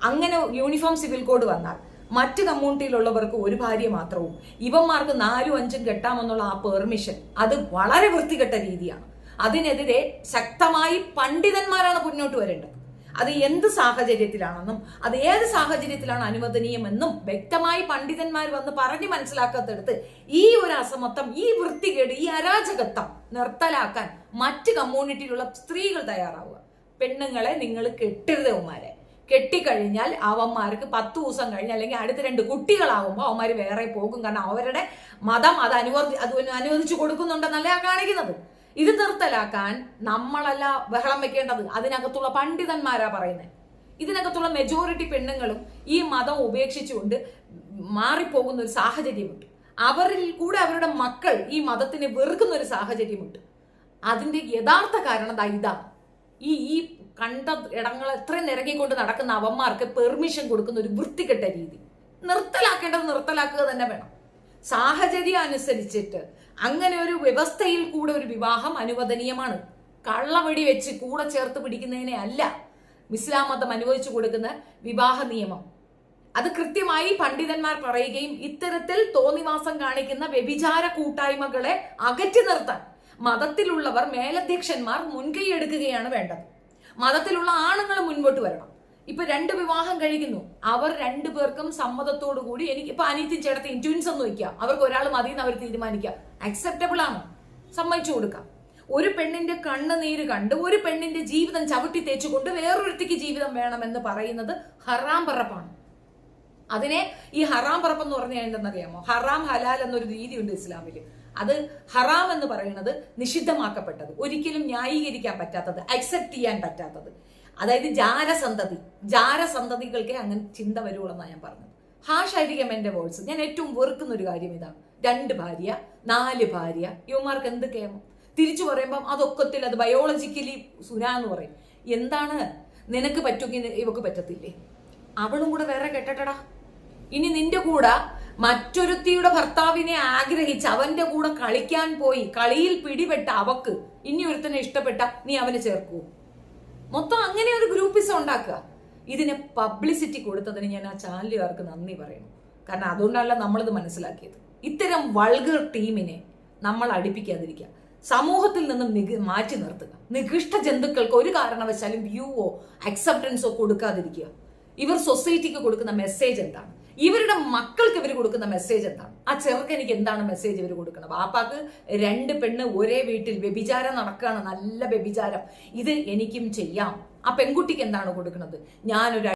അങ്ങനെ uniform civil code വന്നാൽ മറ്റ് കമ്മ്യൂണിറ്റിയിലുള്ളവർക്ക് ഒരു ഭാര്യ മാത്രവും ഇവന്മാർക്ക് 4ഉം 5ഉം കെട്ടാമെന്നുള്ള ആ പെർമിഷൻ അത് വളരെ വൃത്തികെട്ട രീതിയാണ്. അതിനെതിരെ ശക്തമായി പണ്ഡിതന്മാരാണ് മുന്നോട്ട് വരേണ്ടത്. അത് എന്ത് സാഹചര്യത്തിലാണെന്നും അത് ഏത് സാഹചര്യത്തിലാണ് അനുവദനീയമെന്നും വ്യക്തമായി പണ്ഡിതന്മാർ വന്ന് പറഞ്ഞ് മനസ്സിലാക്കാത്തടുത്ത് ഈ ഒരു അസമത്വം, ഈ വൃത്തികേട്, ഈ അരാജകത്വം നിർത്തലാക്കാൻ മറ്റ് കമ്മ്യൂണിറ്റിയിലുള്ള സ്ത്രീകൾ തയ്യാറാവുക. പെണ്ണുങ്ങളെ നിങ്ങൾ കെട്ടരുത്. അവന്മാരെ കെട്ടിക്കഴിഞ്ഞാൽ അവന്മാർക്ക് 10 ദിവസം കഴിഞ്ഞ് അല്ലെങ്കിൽ അടുത്ത 2 കുട്ടികളാവുമ്പോൾ അവന്മാർ വേറെ പോകും. കാരണം അവരുടെ മതം അത് അനുവദിച്ചു കൊടുക്കുന്നുണ്ടെന്നല്ല കാണിക്കുന്നത്. ഇത് നിർത്തലാക്കാൻ നമ്മളല്ല ബഹളം വെക്കേണ്ടത്, അതിനകത്തുള്ള പണ്ഡിതന്മാരാ പറയുന്നത്. ഇതിനകത്തുള്ള മെജോറിറ്റി പെണ്ണുങ്ങളും ഈ മതം ഉപേക്ഷിച്ചുകൊണ്ട് മാറിപ്പോകുന്ന ഒരു സാഹചര്യമുണ്ട്. അവരിൽ കൂടെ അവരുടെ മക്കൾ ഈ മതത്തിനെ വെറുക്കുന്ന ഒരു സാഹചര്യമുണ്ട്. അതിന്റെ യഥാർത്ഥ കാരണം ഇതാണ്. ഈ കണ്ട ഇടങ്ങൾ എത്രയും നിരങ്ങിക്കൊണ്ട് നടക്കുന്ന അവന്മാർക്ക് പെർമിഷൻ കൊടുക്കുന്ന ഒരു വൃത്തികെട്ട രീതി നിർത്തലാക്കേണ്ടത് നിർത്തലാക്കുക തന്നെ വേണം. സാഹചര്യം അനുസരിച്ചിട്ട് അങ്ങനെ ഒരു വ്യവസ്ഥയിൽ കൂടെ ഒരു വിവാഹം അനുവദനീയമാണ്. കള്ളവെടി വെച്ച് കൂടെ ചേർത്ത് പിടിക്കുന്നതിനെ അല്ല ഇസ്ലാം മതം അനുവദിച്ചു കൊടുക്കുന്ന വിവാഹ നിയമം. അത് കൃത്യമായി പണ്ഡിതന്മാർ പറയുകയും ഇത്തരത്തിൽ തോന്നിവാസം കാണിക്കുന്ന വ്യഭിചാര കൂട്ടായ്മകളെ അകറ്റി നിർത്താൻ മതത്തിലുള്ളവർ, മേലധ്യക്ഷന്മാർ മുൻകൈ എടുക്കുകയാണ് വേണ്ടത്. മതത്തിലുള്ള ആണുങ്ങൾ മുൻപോട്ട് വരണം. ഇപ്പൊ 2 വിവാഹം കഴിക്കുന്നു, അവർ 2 പേർക്കും സമ്മതത്തോടു കൂടി ഇപ്പൊ അനിയത്തിയും ചേട്ടത്തിയും ട്വിൻസ് ഒന്ന് വയ്ക്കുക, അവർക്ക് ഒരാൾ മതിയെന്ന് അവർ തീരുമാനിക്കുക, അക്സെപ്റ്റബിൾ ആണ്, സമ്മതിച്ചു കൊടുക്കാം. ഒരു പെണ്ണിന്റെ കണ്ണുനീര് കണ്ട് ഒരു പെണ്ണിന്റെ ജീവിതം ചവിട്ടി തേച്ചുകൊണ്ട് വേറൊരുത്തിക്ക് ജീവിതം വേണമെന്ന് പറയുന്നത് ഹറാം പറപ്പാണ്. അതിനെ ഈ ഹറാം പറപ്പ് എന്ന് പറഞ്ഞാൽ എന്തെന്നറിയാമോ? ഹറാം ഹലാൽ എന്നൊരു രീതിയുണ്ട് ഇസ്ലാമില്. അത് ഹറാം എന്ന് പറയുന്നത് നിഷിദ്ധമാക്കപ്പെട്ടത്, ഒരിക്കലും ന്യായീകരിക്കാൻ പറ്റാത്തത്, അക്സെപ്റ്റ് ചെയ്യാൻ പറ്റാത്തത്. അതായത് ജാരസന്തതികൾക്കേ അങ്ങനെ ചിന്ത വരുള്ളൂന്നാണ് ഞാൻ പറഞ്ഞത്. ഹാഷായിരിക്കാം എന്റെ വേർഡ്സ്. ഞാൻ ഏറ്റവും വെറുക്കുന്ന ഒരു കാര്യം ഇതാണ്. 2 ഭാര്യ 4 ഭാര്യ, ഇവന്മാർക്ക് എന്ത് കേമം. തിരിച്ചു പറയുമ്പം അതൊക്കത്തിൽ അത് ബയോളജിക്കലി സുനാന്ന് പറയും. എന്താണ് നിനക്ക് പറ്റുമെങ്കിൽ ഇവക്ക് പറ്റത്തില്ലേ? അവളും കൂടെ വേറെ കെട്ടട്ടടാ. ഇനി നിന്റെ കൂടെ മറ്റൊരുത്തിയുടെ ഭർത്താവിനെ ആഗ്രഹിച്ച് അവന്റെ കൂടെ കളിക്കാൻ പോയി കളിയിൽ പിടിപെട്ട അവക്ക് ഇനി ഒരുത്തനെ ഇഷ്ടപ്പെട്ട നീ അവനെ ചേർക്കൂ? മൊത്തം അങ്ങനെ ഒരു ഗ്രൂപ്പിസം ഉണ്ടാക്കുക. ഇതിനെ പബ്ലിസിറ്റി കൊടുത്തതിന് ഞാൻ ആ ചാനലുകാർക്ക് നന്ദി പറയുന്നു. കാരണം അതുകൊണ്ടല്ല നമ്മളിത് മനസ്സിലാക്കിയത്. ഇത്തരം വൾഗർ ടീമിനെ നമ്മൾ അടുപ്പിക്കാതിരിക്കുക, സമൂഹത്തിൽ നിന്നും മാറ്റി നിർത്തുക. നികൃഷ്ട ജന്തുക്കൾക്ക് ഒരു കാരണവശാലും വ്യൂവോ അക്സെപ്റ്റൻസോ കൊടുക്കാതിരിക്കുക. ഇവർ സൊസൈറ്റിക്ക് കൊടുക്കുന്ന മെസ്സേജ് എന്താണ്? ഇവരുടെ മക്കൾക്ക് ഇവർ കൊടുക്കുന്ന മെസ്സേജ് എന്താണ്? ആ ചെറുക്കനിക്ക് എന്താണ് മെസ്സേജ് ഇവർ കൊടുക്കുന്നത്? ബാപ്പാക്ക് 2 പെണ്ണ് ഒരേ വീട്ടിൽ വ്യഭിചാരം നടക്കുകയാണ്, നല്ല വ്യഭിചാരം, ഇത് എനിക്കും ചെയ്യാം. ആ പെൺകുട്ടിക്ക് എന്താണ് കൊടുക്കുന്നത്? ഞാനൊരു